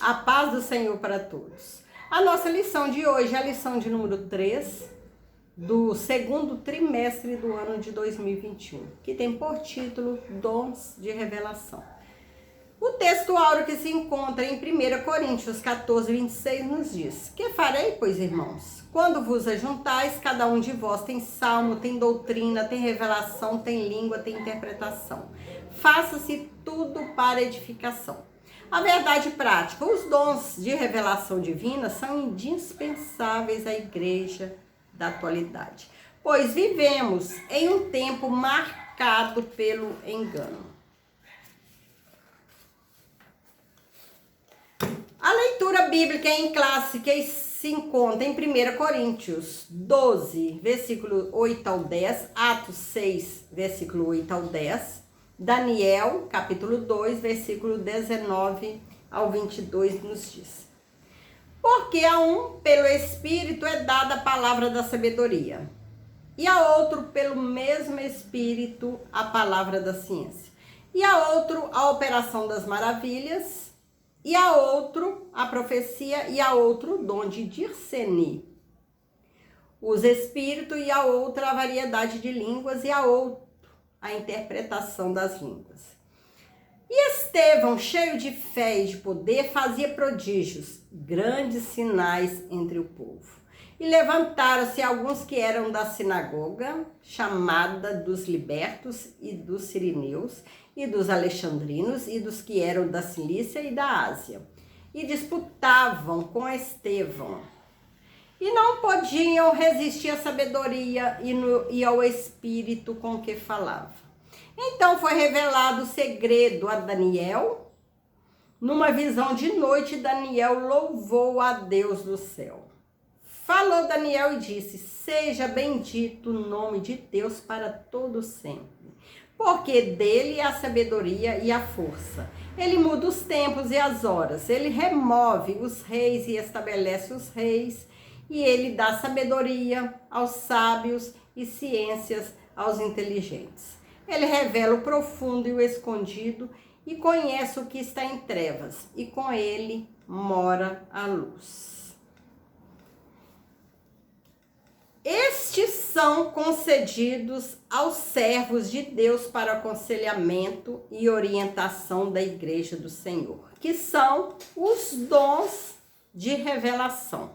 A paz do Senhor para todos. A nossa lição de hoje é a lição de número 3 do segundo trimestre do ano de 2021, que tem por título Dons de Revelação. O texto áureo que se encontra em 1 Coríntios 14, 26 nos diz: Que farei, pois, irmãos? Quando vos ajuntais, cada um de vós tem salmo, tem doutrina, tem revelação, tem língua, tem interpretação. Faça-se tudo para edificação. A verdade prática, os dons de revelação divina são indispensáveis à igreja da atualidade, pois vivemos em um tempo marcado pelo engano. A leitura bíblica em classe que se encontra em 1 Coríntios 12, versículo 8 ao 10, Atos 6, versículo 8 ao 10, Daniel, capítulo 2, versículo 19 ao 22, nos diz: Porque a um, pelo Espírito, é dada a palavra da sabedoria, e a outro, pelo mesmo Espírito, a palavra da ciência, e a outro, a operação das maravilhas, e a outro, a profecia, e a outro, o dom de discernir os espíritos, e a outra, a variedade de línguas, e a outro, a interpretação das línguas. E Estevão, cheio de fé e de poder, fazia prodígios, grandes sinais entre o povo. E levantaram-se alguns que eram da sinagoga, chamada dos libertos e dos sirineus, e dos alexandrinos, e dos que eram da Cilícia e da Ásia, e disputavam com Estevão. E não podiam resistir à sabedoria e ao espírito com que falava. Então foi revelado o segredo a Daniel. Numa visão de noite, Daniel louvou a Deus do céu. Falou Daniel e disse: Seja bendito o nome de Deus para todo sempre, porque dele é a sabedoria e a força. Ele muda os tempos e as horas, ele remove os reis e estabelece os reis, e ele dá sabedoria aos sábios e ciências aos inteligentes. Ele revela o profundo e o escondido e conhece o que está em trevas, e com ele mora a luz. Estes são concedidos aos servos de Deus para aconselhamento e orientação da igreja do Senhor, que são os dons de revelação.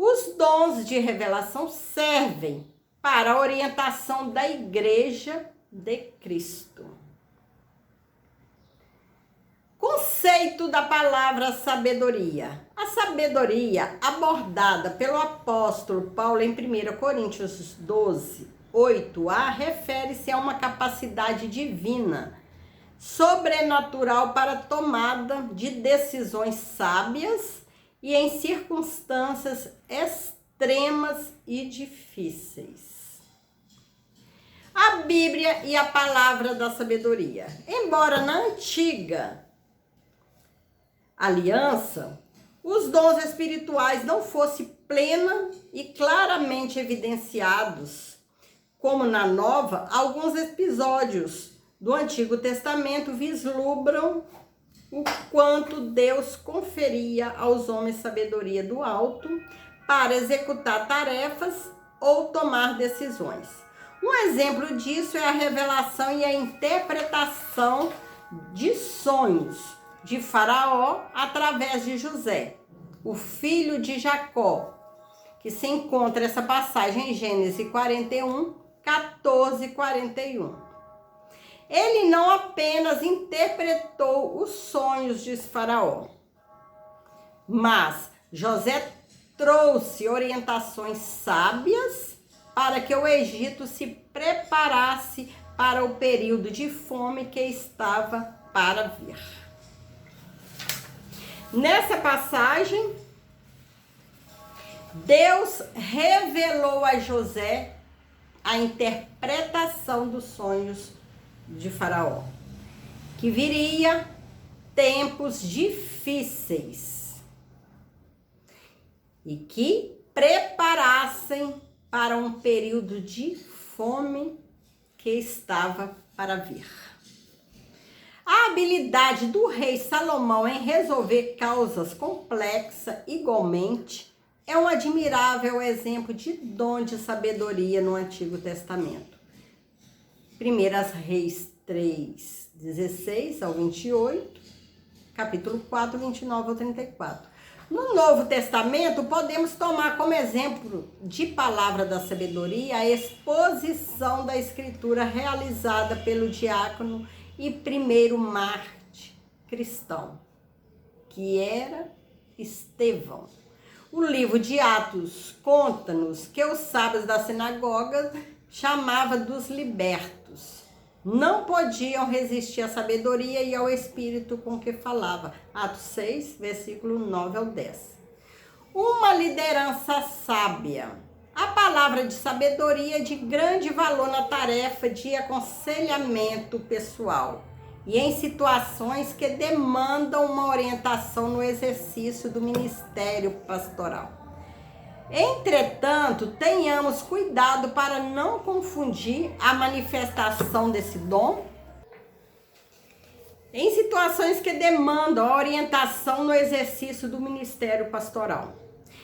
Os dons de revelação servem para a orientação da igreja de Cristo. Conceito da palavra sabedoria. A sabedoria abordada pelo apóstolo Paulo em 1 Coríntios 12, 8a, refere-se a uma capacidade divina, sobrenatural para a tomada de decisões sábias e em circunstâncias extremas e difíceis. A Bíblia e a palavra da sabedoria. Embora na antiga aliança os dons espirituais não fossem plena e claramente evidenciados, como na nova, alguns episódios do Antigo Testamento vislumbram o quanto Deus conferia aos homens sabedoria do alto para executar tarefas ou tomar decisões. Um exemplo disso é a revelação e a interpretação de sonhos de Faraó através de José, o filho de Jacó, que se encontra essa passagem em Gênesis 41, 14 e 41. Ele não apenas interpretou os sonhos de Faraó, mas José trouxe orientações sábias para que o Egito se preparasse para o período de fome que estava para vir. Nessa passagem, Deus revelou a José a interpretação dos sonhos de Faraó, que viria tempos difíceis e que preparassem para um período de fome que estava para vir. A habilidade do rei Salomão em resolver causas complexas igualmente é um admirável exemplo de dom de sabedoria no Antigo Testamento. 1 Reis 3, 16 ao 28, capítulo 4, 29 ao 34. No Novo Testamento, podemos tomar como exemplo de palavra da sabedoria a exposição da Escritura realizada pelo diácono e primeiro mártir cristão, que era Estevão. O livro de Atos conta-nos que os sábios da sinagoga chamavam dos libertos. Não podiam resistir à sabedoria e ao espírito com que falava. Atos 6, versículo 9 ao 10. Uma liderança sábia. A palavra de sabedoria é de grande valor na tarefa de aconselhamento pessoal e em situações que demandam uma orientação no exercício do ministério pastoral. Entretanto, tenhamos cuidado para não confundir a manifestação desse dom em situações que demandam a orientação no exercício do ministério pastoral.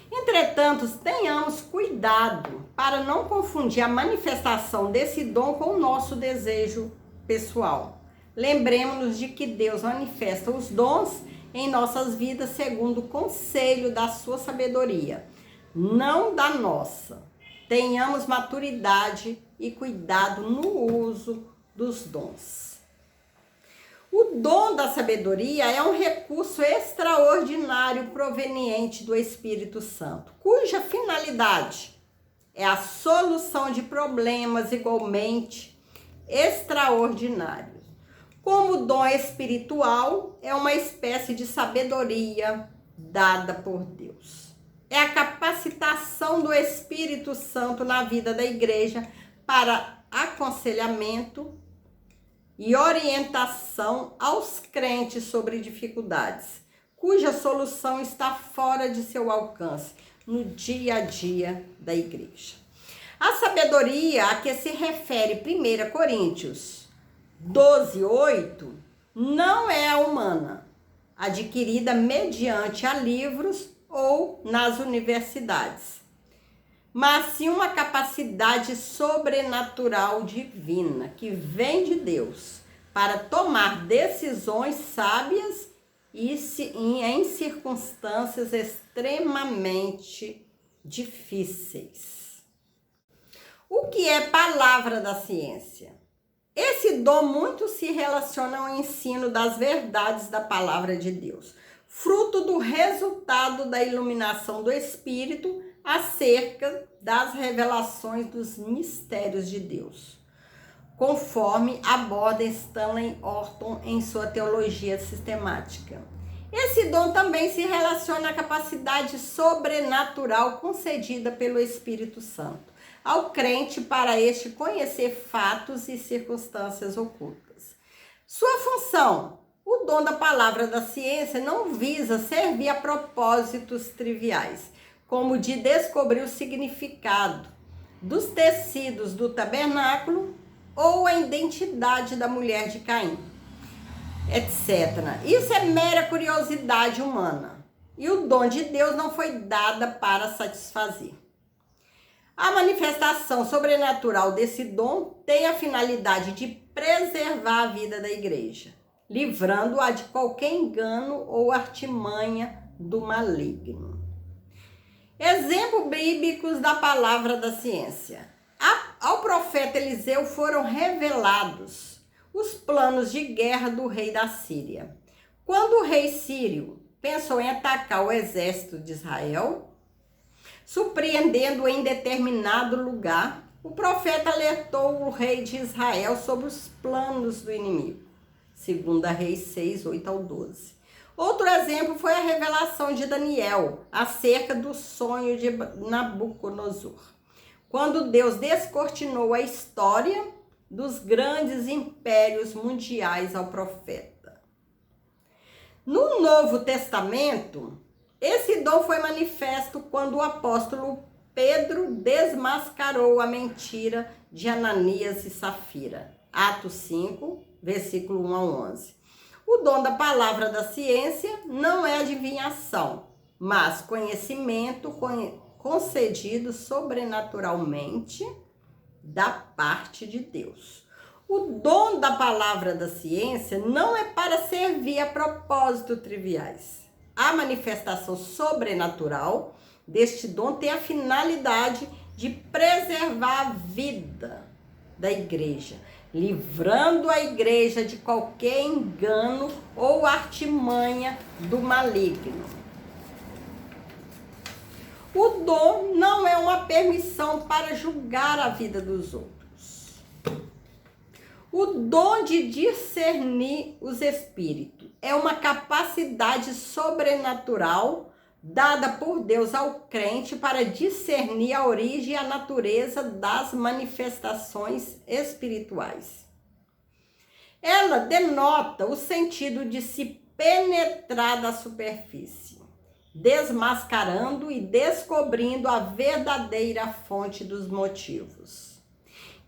Entretanto, tenhamos cuidado para não confundir a manifestação desse dom com o nosso desejo pessoal. Lembremos-nos de que Deus manifesta os dons em nossas vidas segundo o conselho da sua sabedoria, não da nossa. Tenhamos maturidade e cuidado no uso dos dons. O dom da sabedoria é um recurso extraordinário proveniente do Espírito Santo, cuja finalidade é a solução de problemas igualmente extraordinários. Como dom espiritual, é uma espécie de sabedoria dada por Deus. É a capacitação do Espírito Santo na vida da igreja para aconselhamento e orientação aos crentes sobre dificuldades, cuja solução está fora de seu alcance no dia a dia da igreja. A sabedoria a que se refere 1 Coríntios 12, 8, não é a humana, adquirida mediante a livros ou nas universidades, mas sim uma capacidade sobrenatural divina que vem de Deus para tomar decisões sábias e em circunstâncias extremamente difíceis. O que é palavra da ciência? Esse dom muito se relaciona ao ensino das verdades da palavra de Deus, fruto do resultado da iluminação do Espírito acerca das revelações dos mistérios de Deus, conforme aborda Stanley Orton em sua teologia sistemática. Esse dom também se relaciona à capacidade sobrenatural concedida pelo Espírito Santo ao crente para este conhecer fatos e circunstâncias ocultas. Sua função, o dom da palavra da ciência, não visa servir a propósitos triviais, como de descobrir o significado dos tecidos do tabernáculo ou a identidade da mulher de Caim, etc. Isso é mera curiosidade humana e o dom de Deus não foi dado para satisfazer. A manifestação sobrenatural desse dom tem a finalidade de preservar a vida da igreja, livrando-a de qualquer engano ou artimanha do maligno. Exemplos bíblicos da palavra da ciência. Ao profeta Eliseu foram revelados os planos de guerra do rei da Síria. Quando o rei sírio pensou em atacar o exército de Israel, surpreendendo-o em determinado lugar, o profeta alertou o rei de Israel sobre os planos do inimigo. 2 Reis 6, 8 ao 12. Outro exemplo foi a revelação de Daniel acerca do sonho de Nabucodonosor, quando Deus descortinou a história dos grandes impérios mundiais ao profeta. No Novo Testamento, esse dom foi manifesto quando o apóstolo Pedro desmascarou a mentira de Ananias e Safira. Atos 5, versículo 1 a 11. O dom da palavra da ciência não é adivinhação, mas conhecimento concedido sobrenaturalmente da parte de Deus. O dom da palavra da ciência não é para servir a propósitos triviais. A manifestação sobrenatural deste dom tem a finalidade de preservar a vida da igreja, livrando a igreja de qualquer engano ou artimanha do maligno. O dom não é uma permissão para julgar a vida dos outros. O dom de discernir os espíritos é uma capacidade sobrenatural dada por Deus ao crente para discernir a origem e a natureza das manifestações espirituais. Ela denota o sentido de se penetrar da superfície, desmascarando e descobrindo a verdadeira fonte dos motivos.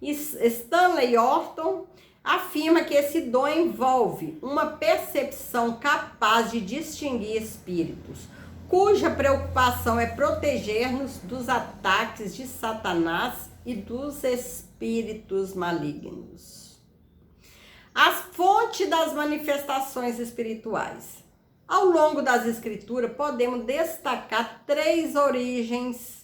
Stanley Orton afirma que esse dom envolve uma percepção capaz de distinguir espíritos, cuja preocupação é proteger-nos dos ataques de Satanás e dos espíritos malignos. As fontes das manifestações espirituais. Ao longo das escrituras, podemos destacar 3 origens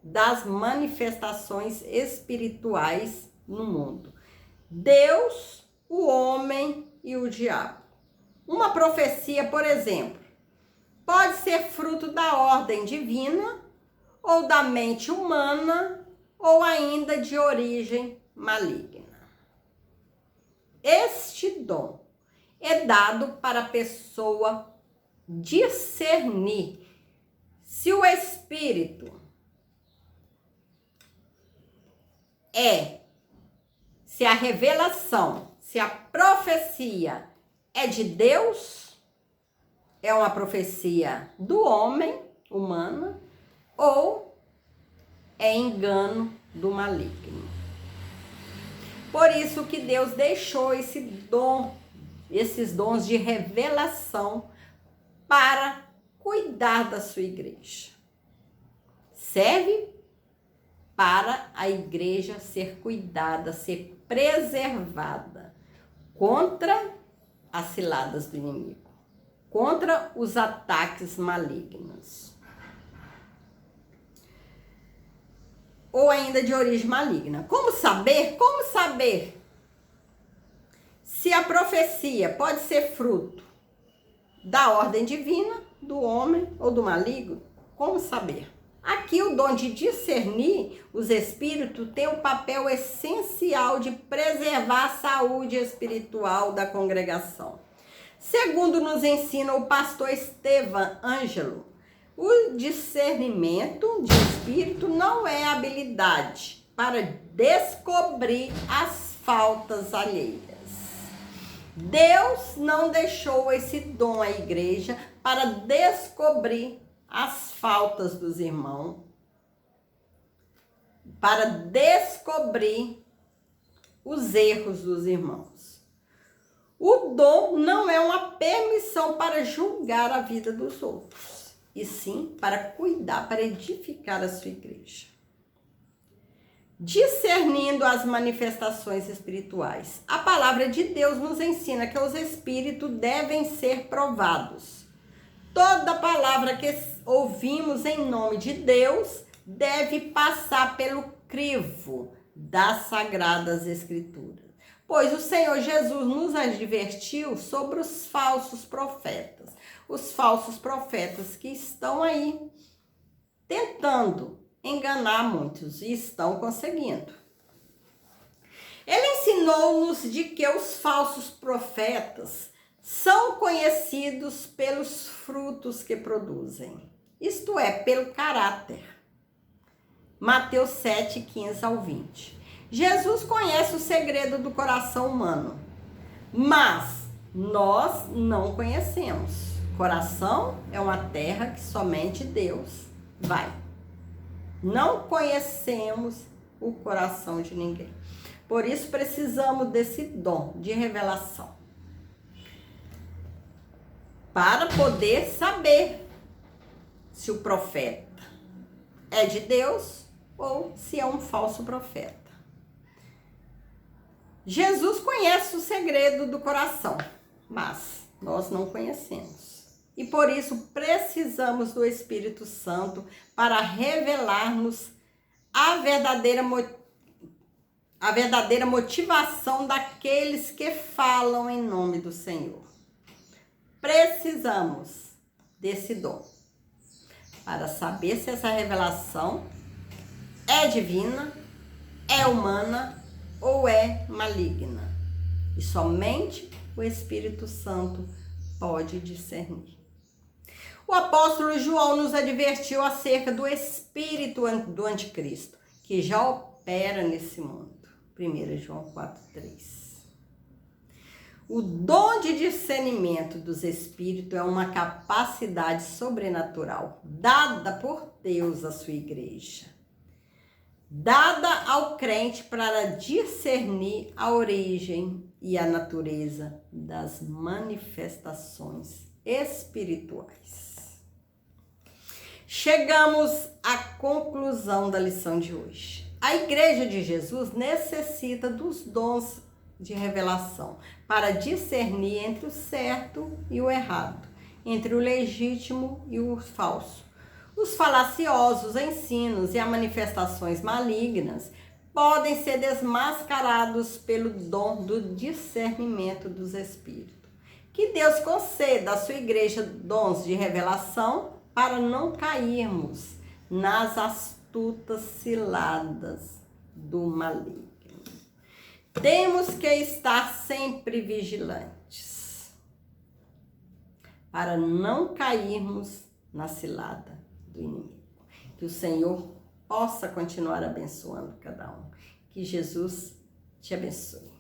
das manifestações espirituais no mundo: Deus, o homem e o diabo. Uma profecia, por exemplo, pode ser fruto da ordem divina, ou da mente humana, ou ainda de origem maligna. Este dom é dado para a pessoa discernir se o espírito se a revelação, se a profecia é de Deus, é uma profecia do homem, humana, ou é engano do maligno. Por isso que Deus deixou esses dons de revelação para cuidar da sua igreja. Serve para a igreja ser cuidada, ser preservada contra as ciladas do inimigo, contra os ataques malignos, ou ainda de origem maligna. Como saber? Como saber se a profecia pode ser fruto da ordem divina, do homem ou do maligno? Como saber? Aqui o dom de discernir os espíritos tem o papel essencial de preservar a saúde espiritual da congregação. Segundo nos ensina o pastor Estevam Ângelo, o discernimento de espírito não é habilidade para descobrir as faltas alheias. Deus não deixou esse dom à igreja para descobrir as faltas dos irmãos, para descobrir os erros dos irmãos. O dom não é uma permissão para julgar a vida dos outros, e sim para cuidar, para edificar a sua igreja. Discernindo as manifestações espirituais. A palavra de Deus nos ensina que os espíritos devem ser provados. Toda palavra que ouvimos em nome de Deus deve passar pelo crivo das Sagradas Escrituras. Pois o Senhor Jesus nos advertiu sobre os falsos profetas. Os falsos profetas que estão aí tentando enganar muitos e estão conseguindo. Ele ensinou-nos de que os falsos profetas são conhecidos pelos frutos que produzem, isto é, pelo caráter. Mateus 7, 15 ao 20. Jesus conhece o segredo do coração humano, mas nós não conhecemos. Coração é uma terra que somente Deus vai. Não conhecemos o coração de ninguém. Por isso precisamos desse dom de revelação. para poder saber se o profeta é de Deus ou se é um falso profeta. Jesus conhece o segredo do coração, mas nós não conhecemos. E por isso precisamos do Espírito Santo para revelar-nos a verdadeira motivação daqueles que falam em nome do Senhor. Precisamos desse dom para saber se essa revelação é divina, é humana ou é maligna. E somente o Espírito Santo pode discernir. O apóstolo João nos advertiu acerca do espírito do anticristo, que já opera nesse mundo. 1 João 4,3. O dom de discernimento dos espíritos é uma capacidade sobrenatural dada por Deus à sua igreja, dada ao crente para discernir a origem e a natureza das manifestações espirituais. Chegamos à conclusão da lição de hoje. A Igreja de Jesus necessita dos dons de revelação para discernir entre o certo e o errado, entre o legítimo e o falso. Os falaciosos ensinos e as manifestações malignas podem ser desmascarados pelo dom do discernimento dos espíritos. Que Deus conceda à sua igreja dons de revelação para não cairmos nas astutas ciladas do maligno. Temos que estar sempre vigilantes para não cairmos na cilada do inimigo. Que o Senhor possa continuar abençoando cada um. Que Jesus te abençoe.